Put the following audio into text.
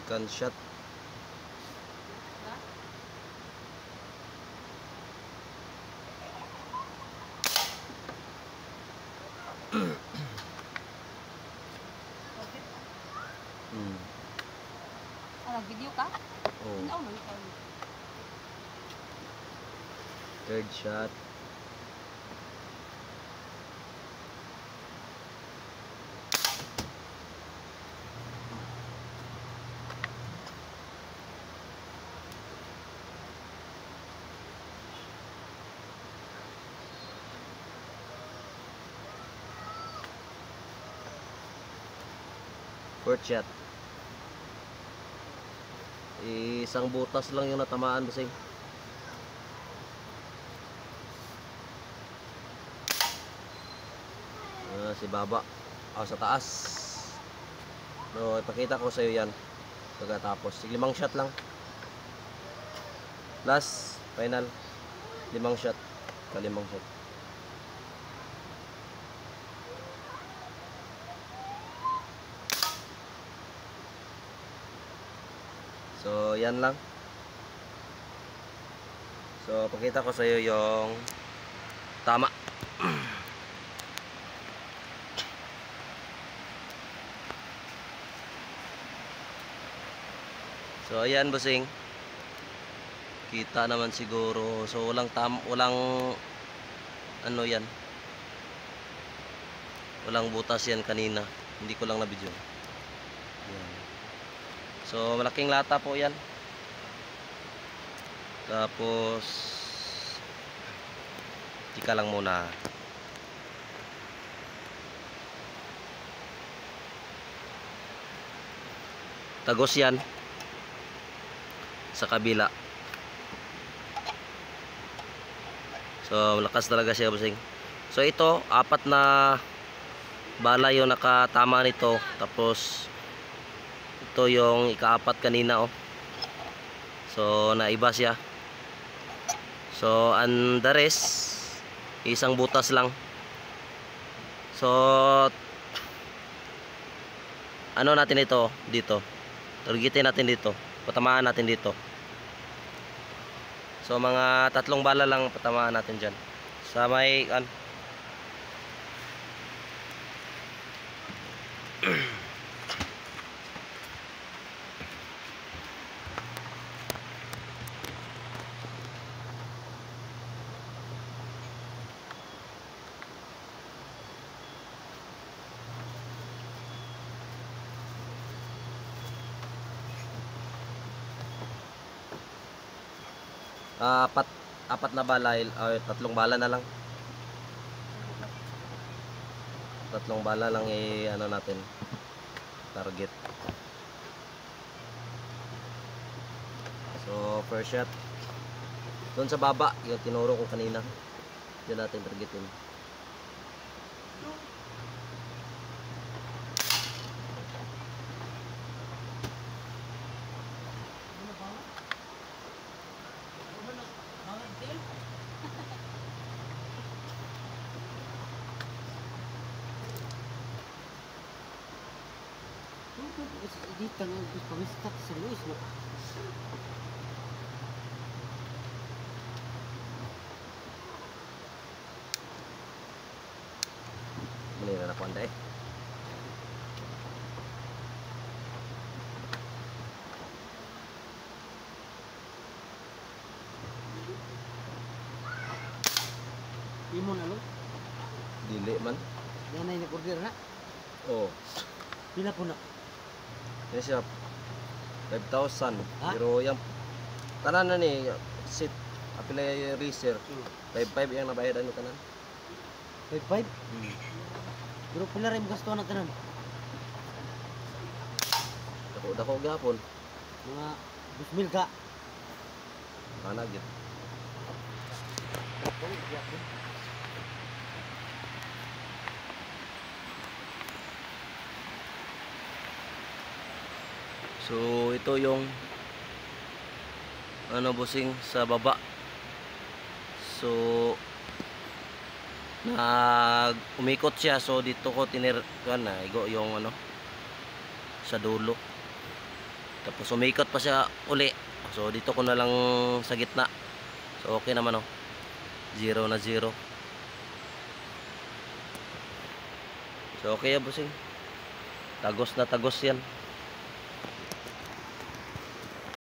gunshot. Video ka? Oh. Third shot. Fourth shot. Isang butas lang yung natamaan kasi. Si baba sa taas. So ipakita ko sa iyo yan pagkatapos. 5 shot lang. Last, final 5 shot. Kalimang shot. So yan lang. So pakita ko sa iyo yung tama. So ayan bossing. Kita naman siguro. So walang ano yan. Walang butas yan kanina. Hindi ko lang na-video. Yan. So malaking lata po yan. Tapos tika lang muna. Tagos yan sa kabila. So malakas talaga siya bossing. So ito 4 na bala yung nakatama nito. Tapos ito yung ika-4 kanina oh. So naiba siya. So and the rest isang butas lang. So ano natin ito dito. Targetin natin dito. Patamaan natin dito. So mga 3 bala lang patamaan natin diyan. Sa may apat na bala, 3 bala na lang. 3 bala lang ano natin target. So first shot doon sa baba yung tinuro ko kanina, diyan natin targetin. Di tangan terus pamistak serius loh. Muli na po anday. Imon alo? Dili man. Yan na ini-order na? Oh. Pila po na? Yan siya 5,000. Ha? Pero yung tanan na ni sit apila yung research 5,500 yung nabayadan ni tanan. 5-5? Pero pila rin gasto na tanan? Dako gapon. Mga 2,000 ka? Mana gid. So ito yung ano bossing sa baba. So umikot siya, so dito ko tinirkan na igo yung ano sa dulo. Tapos umikot pa siya uli. So dito ko na lang sa gitna. So okay naman oh. 0 na 0. So okay ya bossing. Tagos na tagos yan.